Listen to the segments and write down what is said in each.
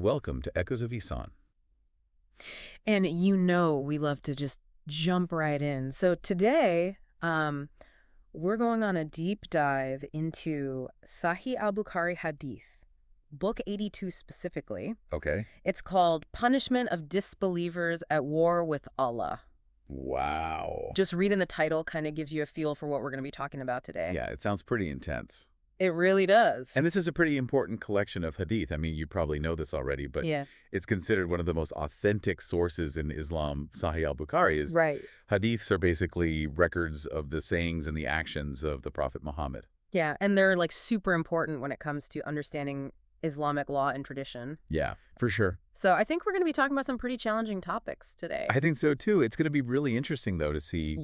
Welcome to Echoes of Ihsan. And we love to just jump right in. So today, we're going on a deep dive into Sahih Bukhari Hadith, Book 82 specifically. Okay. It's called Punishment of Disbelievers at War with Allah. Wow. Just reading the title kind of gives you a feel for what we're going to be talking about today. Yeah, it sounds pretty intense. It really does. And this is a pretty important collection of hadith. I mean, you probably know this already, but yeah, it's considered one of the most authentic sources in Islam. Sahih al-Bukhari is right. hadiths are basically records of the sayings and the actions of the Prophet Muhammad. Yeah, and they're like super important when it comes to understanding Islamic law and tradition. Yeah, for sure. So I think we're going to be talking about some pretty challenging topics today. I think so, too. It's going to be really interesting, though, to see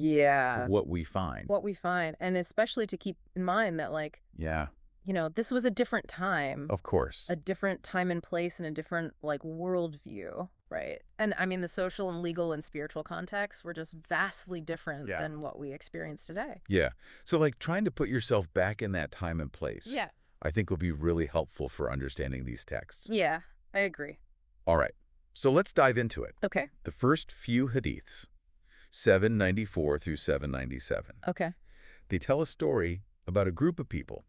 what we find. What we find. And especially to keep in mind that, like, Yeah, this was a different time. of course. A different time and place and a different, like, worldview, right? And, I mean, the social and legal and spiritual contexts were just vastly different than what we experience today. Yeah. So, like, trying to put yourself back in that time and place, I think will be really helpful for understanding these texts. Yeah, I agree. All right. So let's dive into it. Okay. The first few hadiths, 794 through 797. Okay. They tell a story about a group of people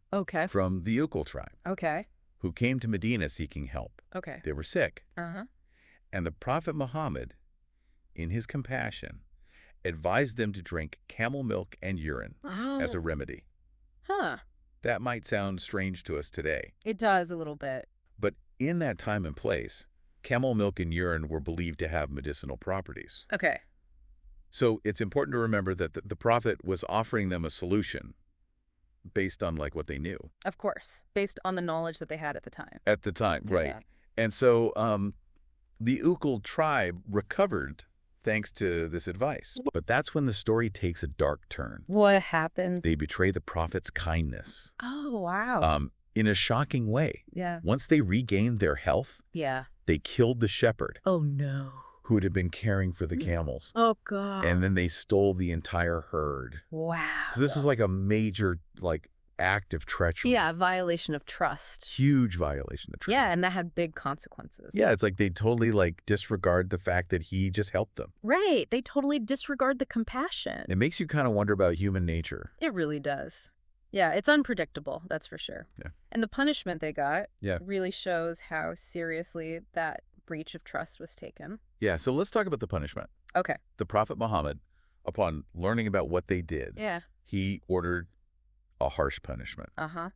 from the Uqal tribe who came to Medina seeking help. Okay. They were sick. Uh-huh. And the Prophet Muhammad, in his compassion, advised them to drink camel milk and urine as a remedy. Huh. That might sound strange to us today. It does a little bit. But in that time and place, camel milk and urine were believed to have medicinal properties. Okay. So it's important to remember that the Prophet was offering them a solution based on like what they knew. Of course. Based on the knowledge that they had at the time. At the time, right. And so the Uqal tribe recovered thanks to this advice. But that's when the story takes a dark turn. What happened? They betray the Prophet's kindness. Oh, wow. In a shocking way. Yeah. Once they regained their health, they killed the shepherd. Oh, no. Who had been caring for the camels. Oh, God. And then they stole the entire herd. Wow. So this was like a major act of treachery. Yeah, violation of trust. Huge violation of trust. Yeah, and that had big consequences. Yeah, it's like they totally disregard the fact that he just helped them. Right. They totally disregard the compassion. It makes you kind of wonder about human nature. It really does. Yeah, it's unpredictable, that's for sure. Yeah. And the punishment they got really shows how seriously that breach of trust was taken. Yeah, so let's talk about the punishment. Okay. The Prophet Muhammad, upon learning about what they did, he ordered a harsh punishment. Uh-huh.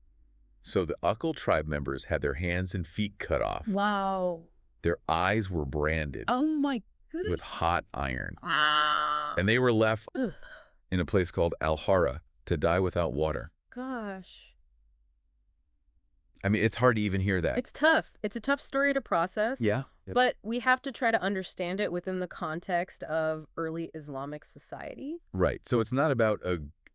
So the Uqal tribe members had their hands and feet cut off. Wow. Their eyes were branded. Oh, my goodness. With hot iron. Wow. And they were left in a place called Al-Hara to die without water. Gosh. I mean, it's hard to even hear that. It's tough. It's a tough story to process. Yeah. But we have to try to understand it within the context of early Islamic society. Right. So it's not about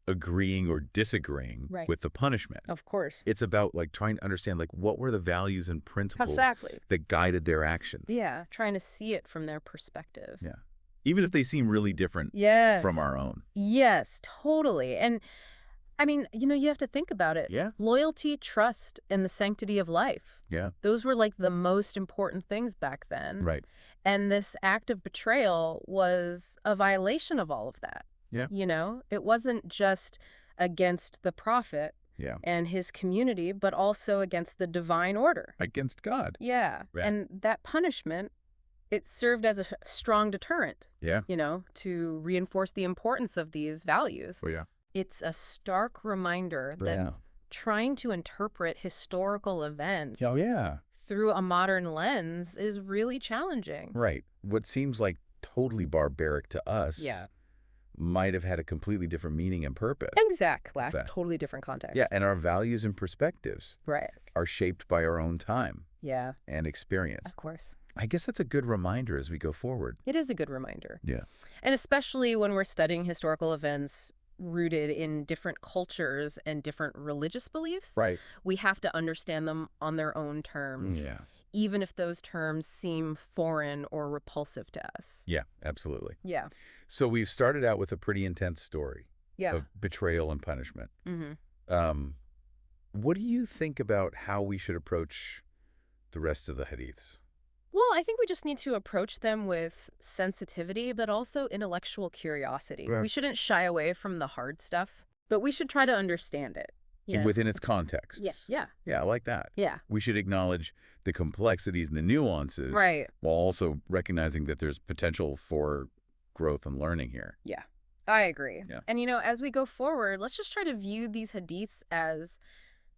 agreeing or disagreeing with the punishment. Of course. It's about trying to understand what were the values and principles that guided their actions. Yeah, trying to see it from their perspective. Yeah. Even if they seem really different from our own. Yes, totally. And I mean, you have to think about it. Yeah. Loyalty, trust, and the sanctity of life. Yeah. Those were the most important things back then. Right. And this act of betrayal was a violation of all of that. Yeah. It wasn't just against the Prophet and his community, but also against the divine order. Against God. Yeah. And that punishment, it served as a strong deterrent. Yeah. To reinforce the importance of these values. Oh, yeah. It's a stark reminder that trying to interpret historical events through a modern lens is really challenging. Right. What seems totally barbaric to us might have had a completely different meaning and purpose. Exactly. Totally different context. Yeah, and our values and perspectives are shaped by our own time and experience. Of course. I guess that's a good reminder as we go forward. It is a good reminder. Yeah. And especially when we're studying historical events rooted in different cultures and different religious beliefs. Right. We have to understand them on their own terms. Yeah. Even if those terms seem foreign or repulsive to us. Yeah, absolutely. Yeah. So we've started out with a pretty intense story of betrayal and punishment. Mm-hmm. What do you think about how we should approach the rest of the hadiths? Well, I think we just need to approach them with sensitivity, but also intellectual curiosity. Yeah. We shouldn't shy away from the hard stuff, but we should try to understand it. And Yeah. within its contexts. Yeah. Yeah, I like that. Yeah. We should acknowledge the complexities and the nuances Right. while also recognizing that there's potential for growth and learning here. Yeah. I agree. Yeah. And, as we go forward, let's just try to view these hadiths as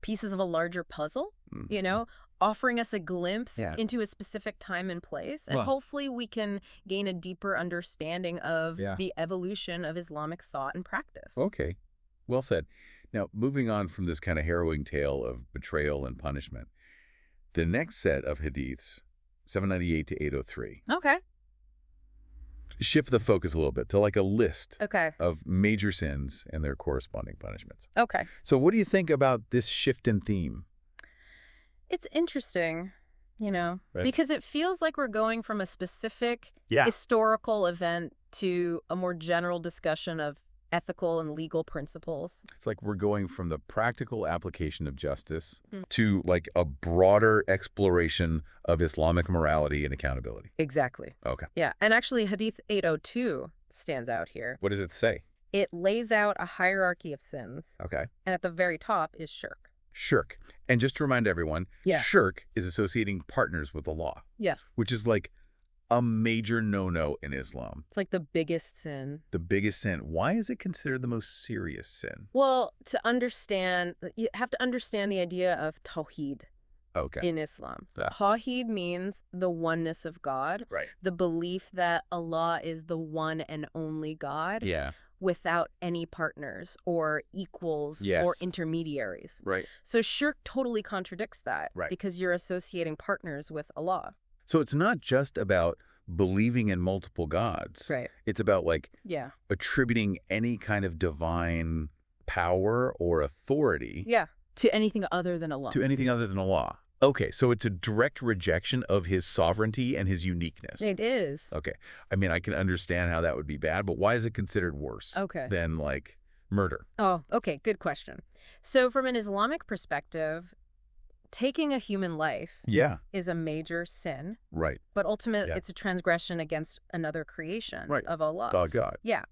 pieces of a larger puzzle, Mhm. offering us a glimpse Yeah. into a specific time and place. And Well- hopefully we can gain a deeper understanding of Yeah. the evolution of Islamic thought and practice. Okay, well said. Now, moving on from this kind of harrowing tale of betrayal and punishment, the next set of hadiths, 798 to 803, Okay. shift the focus a little bit to like a list Okay. of major sins and their corresponding punishments. Okay. So what do you think about this shift in theme? It's interesting, Right. because it feels like we're going from a specific Yeah. historical event to a more general discussion of ethical and legal principles. It's like we're going from the practical application of justice Mm. to like a broader exploration of Islamic morality and accountability. Exactly. Okay. Yeah. And actually, Hadith 802 stands out here. What does it say? It lays out a hierarchy of sins, Okay. and at the very top is shirk. Shirk. And just to remind everyone, Yeah. shirk is associating partners with the law. Yeah. Which is like a major no-no in Islam. It's like the biggest sin. The biggest sin. Why is it considered the most serious sin? Well, you have to understand the idea of tawheed Okay. in Islam. Yeah. Tawheed means the oneness of God, Right. the belief that Allah is the one and only God Yeah. without any partners or equals Yes. or intermediaries. Right. So shirk totally contradicts that, Right. because you're associating partners with Allah. So it's not just about believing in multiple gods. Right. It's about like Yeah. attributing any kind of divine power or authority Yeah. To anything other than Allah. to anything other than Allah. Okay, so it's a direct rejection of his sovereignty and his uniqueness. It is. Okay. I mean, I can understand how that would be bad, but why is it considered worse Okay. than like murder? Oh, okay. Good question. So from an Islamic perspective, taking a human life Yeah. is a major sin, Right. but ultimately Yeah. it's a transgression against another creation Right. of Allah. God. Yeah.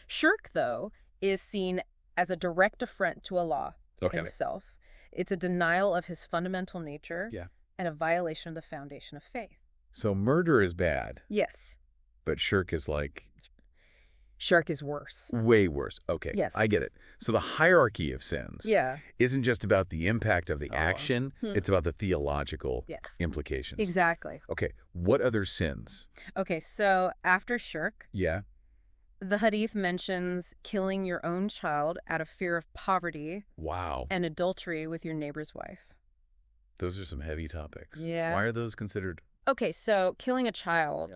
Shirk, though, is seen as a direct affront to Allah Okay. himself. It's a denial of his fundamental nature Yeah. and a violation of the foundation of faith. So murder is bad, Yes. but shirk is like Shirk is worse. way worse. Okay. Yes. I get it. So the hierarchy of sins Yeah. isn't just about the impact of the action, Hmm. it's about the theological Yeah. implications. Exactly. Okay. What other sins? Okay, so after shirk, Yeah. the hadith mentions killing your own child out of fear of poverty Wow. and adultery with your neighbor's wife. Those are some heavy topics. Yeah. Why are those considered? Okay, so killing a child,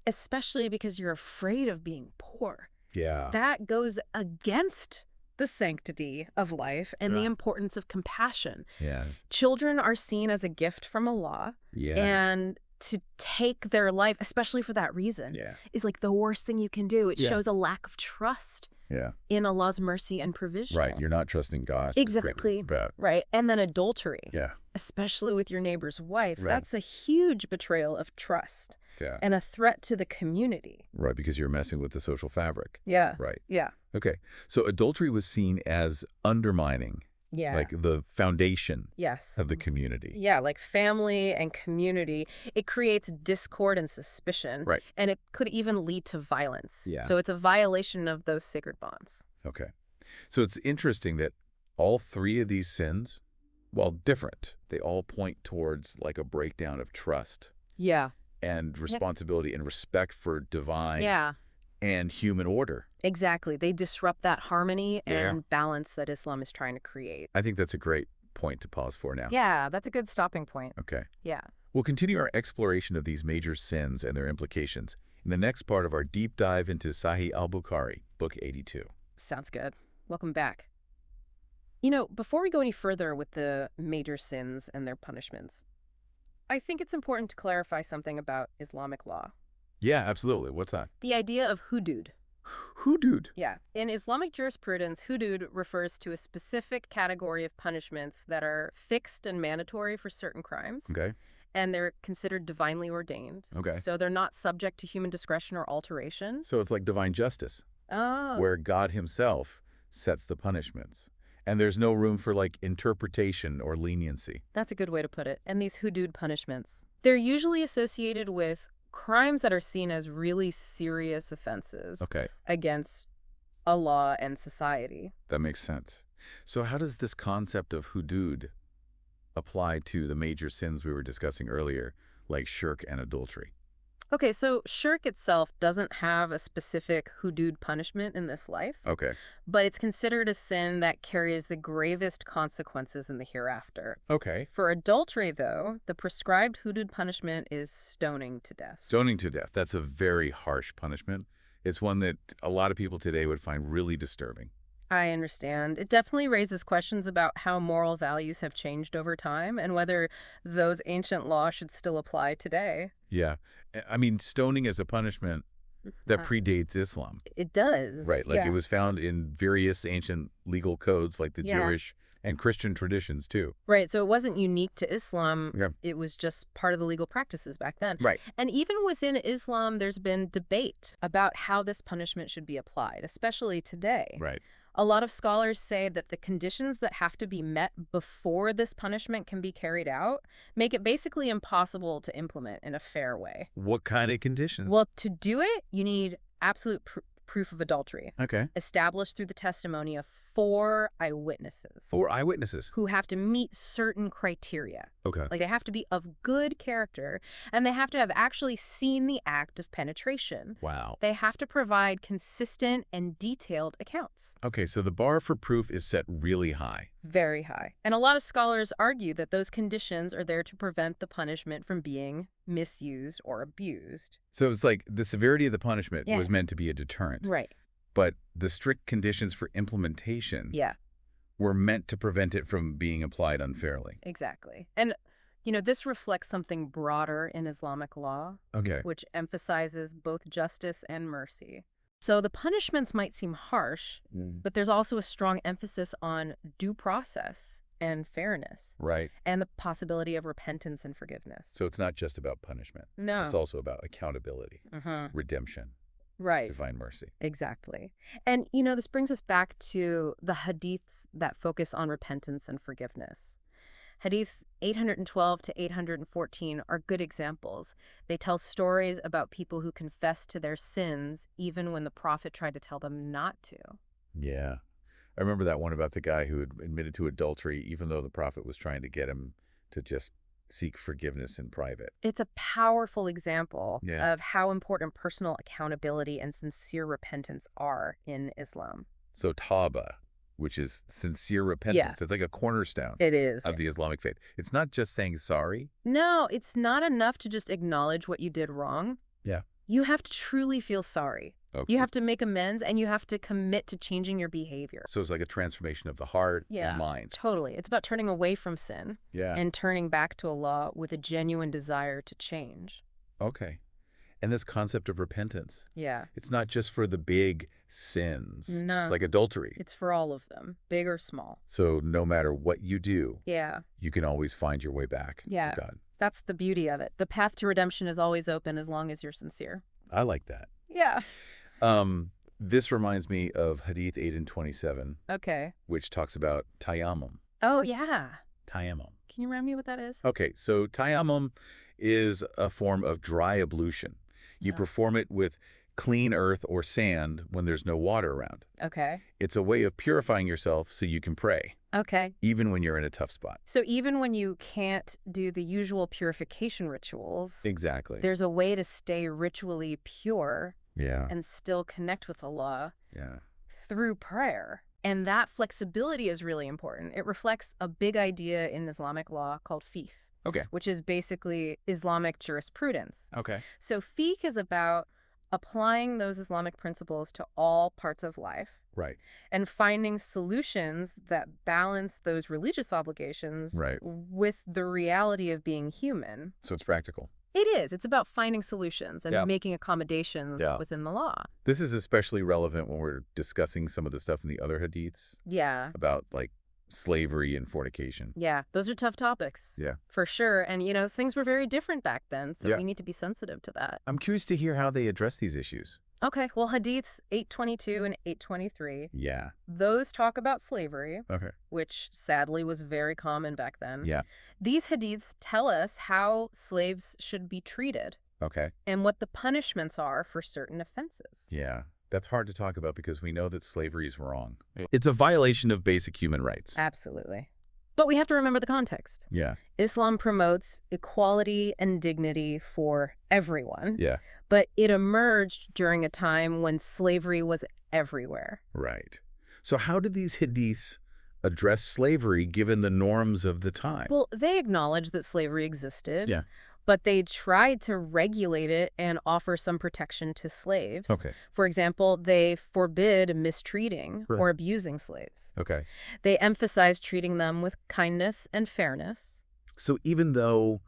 especially because you're afraid of being poor, Yeah. that goes against the sanctity of life and the Yeah. importance of compassion. Yeah. Children are seen as a gift from Allah, Yeah. and to take their life, especially for that reason, Yeah. is like the worst thing you can do. It Yeah. shows a lack of trust Yeah. in Allah's mercy and provision. Right. You're not trusting God. Exactly. Bad. Right. And then adultery, Yeah. especially with your neighbor's wife. Right. That's a huge betrayal of trust Yeah. and a threat to the community. Right. Because you're messing with the social fabric. Yeah. Right. Yeah. Okay. So adultery was seen as undermining, Yeah. like the foundation Yes. of the community. Yeah, like family and community. It creates discord and suspicion. Right. And it could even lead to violence. Yeah. So it's a violation of those sacred bonds. Okay. So it's interesting that all three of these sins, while different, they all point towards like a breakdown of trust Yeah. and responsibility and respect for divine Yeah. and human order. Exactly. They disrupt that harmony Yeah. and balance that Islam is trying to create. I think that's a great point to pause for now. Yeah, that's a good stopping point. Okay. Yeah. We'll continue our exploration of these major sins and their implications in the next part of our deep dive into Sahih Bukhari, Book 82. Sounds good. Welcome back. Before we go any further with the major sins and their punishments, I think it's important to clarify something about Islamic law. Yeah, absolutely. What's that? The idea of hudud. Hudud. Yeah. In Islamic jurisprudence, hudud refers to a specific category of punishments that are fixed and mandatory for certain crimes. Okay. and they're considered divinely ordained. Okay. So they're not subject to human discretion or alteration. So it's like divine justice, Oh, where God himself sets the punishments. And there's no room for, like, interpretation or leniency. that's a good way to put it. And these hudud punishments, they're usually associated with crimes that are seen as really serious offenses Okay, against Allah and society. that makes sense. So how does this concept of hudud apply to the major sins we were discussing earlier, like shirk and adultery? Okay, so shirk itself doesn't have a specific hudud punishment in this life, Okay. but it's considered a sin that carries the gravest consequences in the hereafter. Okay. For adultery, though, the prescribed hudud punishment is stoning to death. Stoning to death. That's a very harsh punishment. It's one that a lot of people today would find really disturbing. I understand. It definitely raises questions about how moral values have changed over time and whether those ancient laws should still apply today. Yeah. I mean, stoning is a punishment that Uh, predates Islam. It does. Right. Like Yeah. it was found in various ancient legal codes, like the Yeah. Jewish and Christian traditions, too. Right, so it wasn't unique to Islam. Yeah. It was just part of the legal practices back then. Right. And even within Islam, there's been debate about how this punishment should be applied, especially today. Right. A lot of scholars say that the conditions that have to be met before this punishment can be carried out make it basically impossible to implement in a fair way. What kind of conditions? Well, to do it, you need absolute proof of adultery, Okay. established through the testimony of 4 eyewitnesses Or eyewitnesses. who have to meet certain criteria. Okay. Like they have to be of good character, and they have to have actually seen the act of penetration. Wow. They have to provide consistent and detailed accounts. Okay, so the bar for proof is set really high. Very high. And a lot of scholars argue that those conditions are there to prevent the punishment from being misused or abused. So it's like the severity of the punishment Yeah. was meant to be a deterrent. Right. But the strict conditions for implementation Yeah, were meant to prevent it from being applied unfairly. exactly. And, this reflects something broader in Islamic law, Okay. which emphasizes both justice and mercy. So the punishments might seem harsh, but there's also a strong emphasis on due process and fairness Right. and the possibility of repentance and forgiveness. So it's not just about punishment. No. It's also about accountability, Mm-hmm. redemption, Right. divine mercy. Exactly. And, this brings us back to the hadiths that focus on repentance and forgiveness. Hadiths 812 to 814 are good examples. They tell stories about people who confess to their sins even when the prophet tried to tell them not to. Yeah. I remember that one about the guy who had admitted to adultery, even though the prophet was trying to get him to just seek forgiveness in private. It's a powerful example Yeah. of how important personal accountability and sincere repentance are in Islam. So tawbah, which is sincere repentance, it's like a cornerstone It is. of the Islamic faith. It's not just saying sorry. No, it's not enough to just acknowledge what you did wrong. Yeah. You have to truly feel sorry. Okay. You have to make amends, and you have to commit to changing your behavior. So it's like a transformation of the heart and mind. Totally. It's about turning away from sin Yeah. and turning back to Allah with a genuine desire to change. Okay. And this concept of repentance, Yeah. it's not just for the big sins, No. like adultery. It's for all of them, big or small. So no matter what you do, Yeah. you can always find your way back Yeah. to God. That's the beauty of it. The path to redemption is always open as long as you're sincere. I like that. Yeah. This reminds me of Hadith 8 and 27, Okay. which talks about tayammum. Oh, yeah. Tayammum. Can you remind me what that is? Okay, so tayammum is a form of dry ablution. You Oh. perform it with clean earth or sand when there's no water around. Okay. It's a way of purifying yourself so you can pray, Okay. even when you're in a tough spot. So even when you can't do the usual purification rituals, Exactly. there's a way to stay ritually pure Yeah. and still connect with Allah Yeah. through prayer. And that flexibility is really important. It reflects a big idea in Islamic law called fiqh, Okay. which is basically Islamic jurisprudence. Okay. So fiqh is about applying those Islamic principles to all parts of life Right. and finding solutions that balance those religious obligations Right. with the reality of being human. So it's practical. It is. It's about finding solutions and Yeah. making accommodations Yeah. within the law. This is especially relevant when we're discussing some of the stuff in the other hadiths Yeah. about like slavery and fornication. Yeah, those are tough topics. Yeah. For sure. And, things were very different back then, so Yeah. we need to be sensitive to that. I'm curious to hear how they address these issues. Okay, well, Hadiths 822 and 823, Yeah. those talk about slavery, Okay. which sadly was very common back then. Yeah. These Hadiths tell us how slaves should be treated Okay. and what the punishments are for certain offenses. Yeah. That's hard to talk about because we know that slavery is wrong. It's a violation of basic human rights. Absolutely. But we have to remember the context. Yeah. Islam promotes equality and dignity for everyone. Yeah. But it emerged during a time when slavery was everywhere. Right. So how do these hadiths address slavery given the norms of the time? Well, they acknowledge that slavery existed. Yeah. But they tried to regulate it and offer some protection to slaves. Okay. For example, they forbid mistreating Right. or abusing slaves. Okay. They emphasize treating them with kindness and fairness. So even though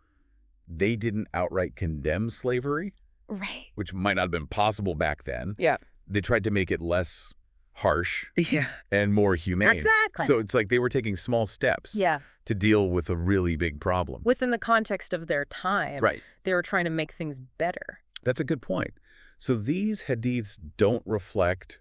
they didn't outright condemn slavery, Right. which might not have been possible back then, Yeah. they tried to make it less harsh Yeah. and more humane. Exactly. So it's like they were taking small steps Yeah. to deal with a really big problem. Within the context of their time, Right. they were trying to make things better. That's a good point. So these hadiths don't reflect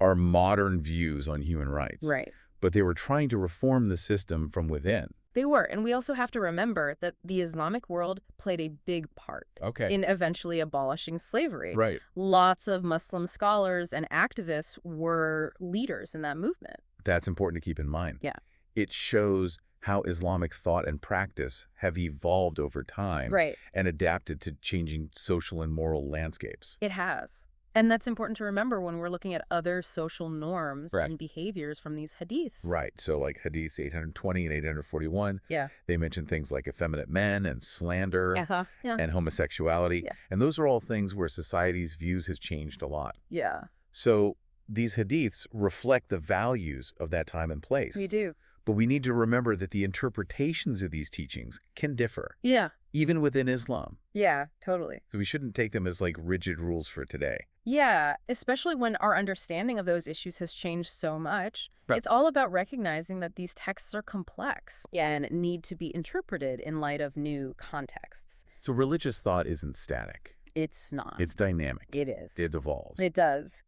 our modern views on human rights, Right. but they were trying to reform the system from within. They were. And we also have to remember that the Islamic world played a big part Okay. in eventually abolishing slavery. Right. Lots of Muslim scholars and activists were leaders in that movement. That's important to keep in mind. Yeah. It shows how Islamic thought and practice have evolved over time Right. and adapted to changing social and moral landscapes. It has. And that's important to remember when we're looking at other social norms Correct. and behaviors from these hadiths. Right. So like Hadiths 820 and 841, Yeah. they mention things like effeminate men and slander Uh-huh. Yeah. and homosexuality. Yeah. And those are all things where society's views has changed a lot. Yeah. So these hadiths reflect the values of that time and place. We do. But we need to remember that the interpretations of these teachings can differ, Yeah. even within Islam. Yeah, totally. So we shouldn't take them as like rigid rules for today. Yeah, especially when our understanding of those issues has changed so much. Right. It's all about recognizing that these texts are complex and need to be interpreted in light of new contexts. So religious thought isn't static. It's not. It's dynamic. It is. It evolves. It does.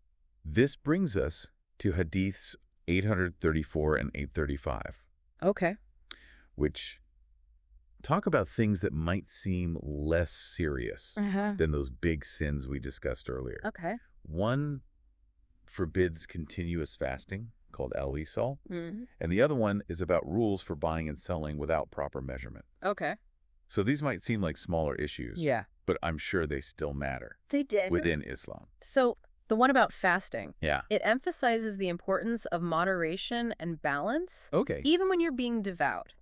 This brings us to Hadiths 834 and 835, Okay. which talk about things that might seem less serious Uh-huh. than those big sins we discussed earlier. Okay. One forbids continuous fasting, called al-wisal, Mhm. and the other one is about rules for buying and selling without proper measurement. Okay. So these might seem like smaller issues, Yeah. but I'm sure they still matter They did. within Islam. So the one about fasting, Yeah. it emphasizes the importance of moderation and balance, Okay. even when you're being devout.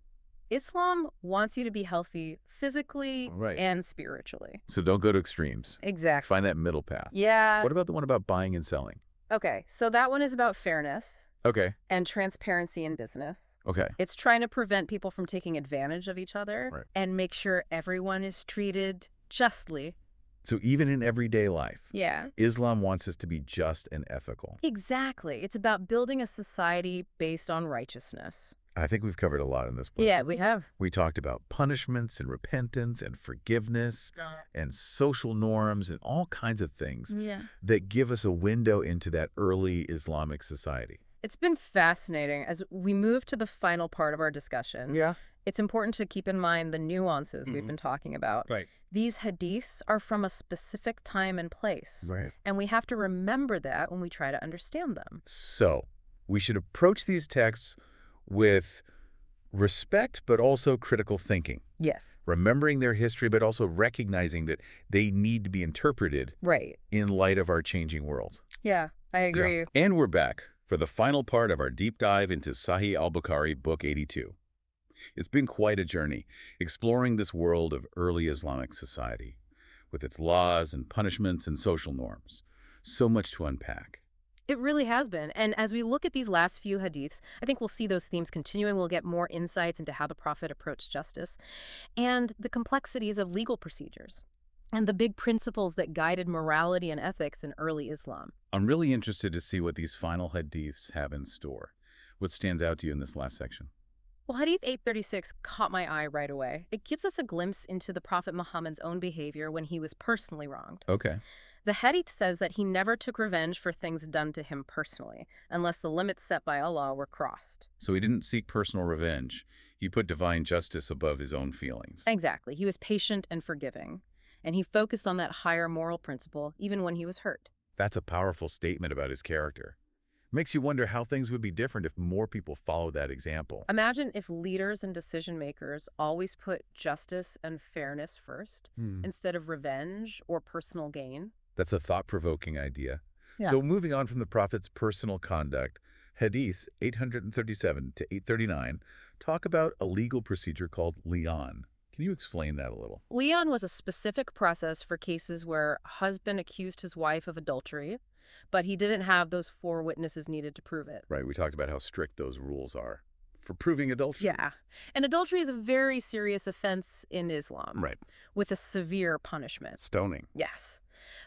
Islam wants you to be healthy physically Right. and spiritually. So don't go to extremes. Exactly. Find that middle path. Yeah. What about the one about buying and selling? Okay, so that one is about fairness Okay. and transparency in business. Okay. It's trying to prevent people from taking advantage of each other Right. and make sure everyone is treated justly. So even in everyday life, Yeah. Islam wants us to be just and ethical. Exactly. It's about building a society based on righteousness. I think we've covered a lot in this book. Yeah, we have. We talked about punishments and repentance and forgiveness and social norms and all kinds of things Yeah. that give us a window into that early Islamic society. It's been fascinating. As we move to the final part of our discussion, Yeah. it's important to keep in mind the nuances we've Mhm. been talking about. Right. These hadiths are from a specific time and place. Right. And we have to remember that when we try to understand them. So we should approach these texts with respect, but also critical thinking, Yes. remembering their history, but also recognizing that they need to be interpreted Right. in light of our changing world. Yeah, I agree. Yeah. And we're back for the final part of our deep dive into Sahih Bukhari, Book 82. It's been quite a journey, exploring this world of early Islamic society, with its laws and punishments and social norms. So much to unpack. It really has been. And as we look at these last few hadiths, I think we'll see those themes continuing. We'll get more insights into how the Prophet approached justice and the complexities of legal procedures and the big principles that guided morality and ethics in early Islam. I'm really interested to see what these final hadiths have in store. What stands out to you in this last section? Well, Hadith 836 caught my eye right away. It gives us a glimpse into the Prophet Muhammad's own behavior when he was personally wronged. Okay. The Hadith says that he never took revenge for things done to him personally, unless the limits set by Allah were crossed. So he didn't seek personal revenge. He put divine justice above his own feelings. Exactly. He was patient and forgiving, and he focused on that higher moral principle even when he was hurt. That's a powerful statement about his character. Makes you wonder how things would be different if more people followed that example. Imagine if leaders and decision makers always put justice and fairness first instead of revenge or personal gain. That's a thought-provoking idea. Yeah. So moving on from the Prophet's personal conduct, Hadith 837 to 839 talk about a legal procedure called li'an. Can you explain that a little? Li'an was a specific process for cases where a husband accused his wife of adultery, but he didn't have those 4 witnesses needed to prove it. Right, we talked about how strict those rules are for proving adultery. Yeah. And adultery is a very serious offense in Islam. Right. With a severe punishment. Stoning. Yes.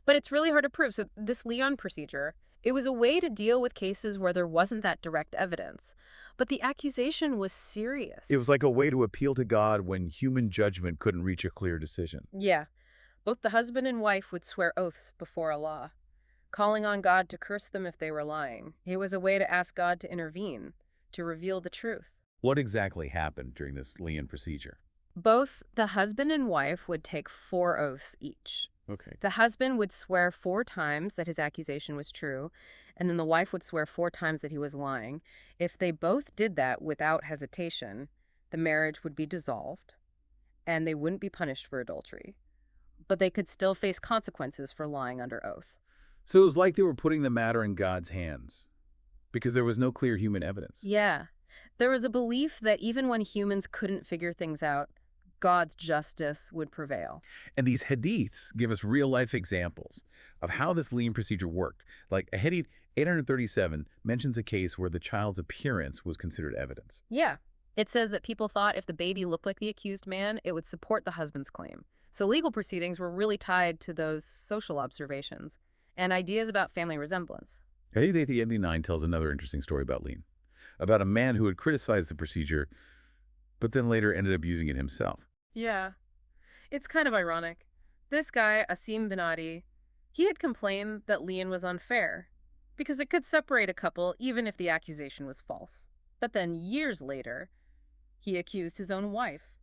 But it's really hard to prove. So this li'an procedure, it was a way to deal with cases where there wasn't that direct evidence. But the accusation was serious. It was like a way to appeal to God when human judgment couldn't reach a clear decision. Yeah. Both the husband and wife would swear oaths before Allah, calling on God to curse them if they were lying. It was a way to ask God to intervene, to reveal the truth. What exactly happened during this li'an procedure? Both the husband and wife would take 4 oaths each. Okay. The husband would swear 4 times that his accusation was true, and then the wife would swear 4 times that he was lying. If they both did that without hesitation, the marriage would be dissolved, and they wouldn't be punished for adultery. But they could still face consequences for lying under oath. So it was like they were putting the matter in God's hands, because there was no clear human evidence. Yeah. There was a belief that even when humans couldn't figure things out, God's justice would prevail. And these hadiths give us real-life examples of how this li'an procedure worked. Like a hadith 837 mentions a case where the child's appearance was considered evidence. Yeah. It says that people thought if the baby looked like the accused man, it would support the husband's claim. So legal proceedings were really tied to those social observations and ideas about family resemblance. Hadith 889 tells another interesting story about li'an, about a man who had criticized the procedure, but then later ended up using it himself. Yeah. It's kind of ironic. This guy, Asim bin Adi, he had complained that li'an was unfair because it could separate a couple even if the accusation was false. But then years later, he accused his own wife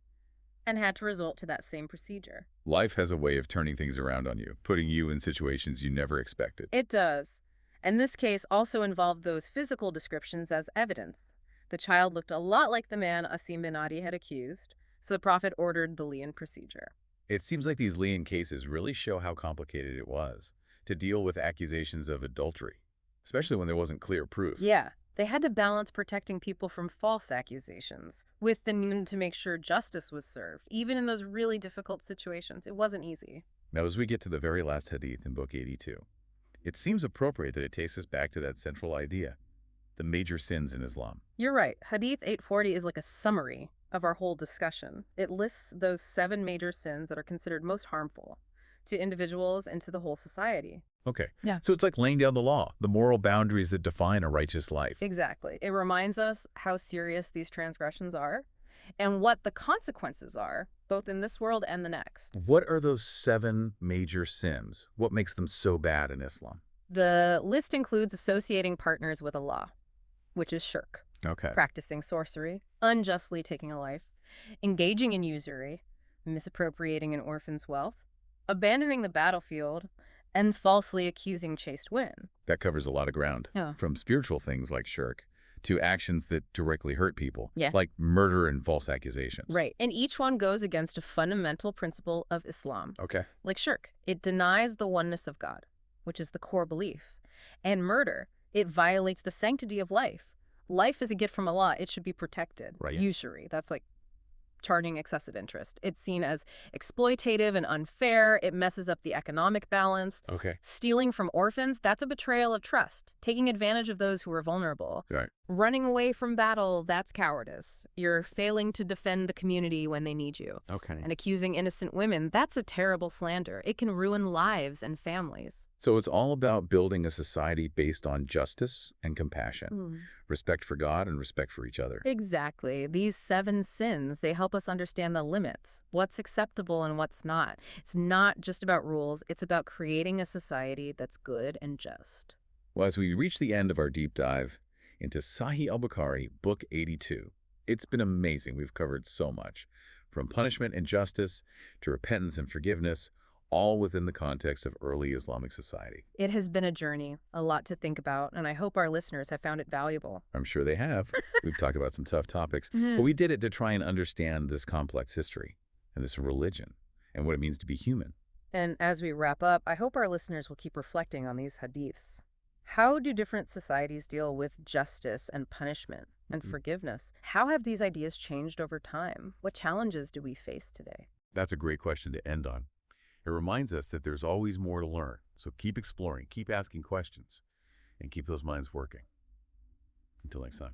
and had to resort to that same procedure. Life has a way of turning things around on you, putting you in situations you never expected. It does. And this case also involved those physical descriptions as evidence. The child looked a lot like the man Asim bin Adi had accused, so the Prophet ordered the li'an procedure. It seems like these li'an cases really show how complicated it was to deal with accusations of adultery, especially when there wasn't clear proof. Yeah, they had to balance protecting people from false accusations with the need to make sure justice was served, even in those really difficult situations. It wasn't easy. Now, as we get to the very last hadith in Book 82, it seems appropriate that it takes us back to that central idea, the major sins in Islam. You're right. Hadith 840 is like a summary of our whole discussion. It lists those 7 major sins that are considered most harmful to individuals and to the whole society. Okay. Yeah. So it's like laying down the law, the moral boundaries that define a righteous life. Exactly. It reminds us how serious these transgressions are and what the consequences are, both in this world and the next. What are those 7 major sins? What makes them so bad in Islam? The list includes associating partners with Allah, which is shirk, Okay. practicing sorcery, unjustly taking a life, engaging in usury, misappropriating an orphan's wealth, abandoning the battlefield, and falsely accusing chaste women. That covers a lot of ground. Yeah. From spiritual things like shirk to actions that directly hurt people, Yeah. like murder and false accusations. Right. And each one goes against a fundamental principle of Islam. Okay. Like shirk, it denies the oneness of God, which is the core belief. And murder, it violates the sanctity of life. Life is a gift from Allah. It should be protected. Right. Usury, that's like charging excessive interest. It's seen as exploitative and unfair. It messes up the economic balance. Okay. Stealing from orphans, that's a betrayal of trust, taking advantage of those who are vulnerable. Right. Running away from battle, that's cowardice. You're failing to defend the community when they need you. Okay. And accusing innocent women, that's a terrible slander. It can ruin lives and families. So it's all about building a society based on justice and compassion, Mm. respect for God and respect for each other. Exactly. These 7 sins, they help us understand the limits, what's acceptable and what's not. It's not just about rules, it's about creating a society that's good and just. Well, as we reach the end of our deep dive into Sahih Bukhari, Book 82, it's been amazing. We've covered so much, from punishment and justice to repentance and forgiveness, all within the context of early Islamic society. It has been a journey, a lot to think about, and I hope our listeners have found it valuable. I'm sure they have. We've talked about some tough topics, but we did it to try and understand this complex history and this religion and what it means to be human. And as we wrap up, I hope our listeners will keep reflecting on these hadiths. How do different societies deal with justice and punishment and forgiveness? How have these ideas changed over time? What challenges do we face today? That's a great question to end on. It reminds us that there's always more to learn. So keep exploring, keep asking questions, and keep those minds working. Until next time.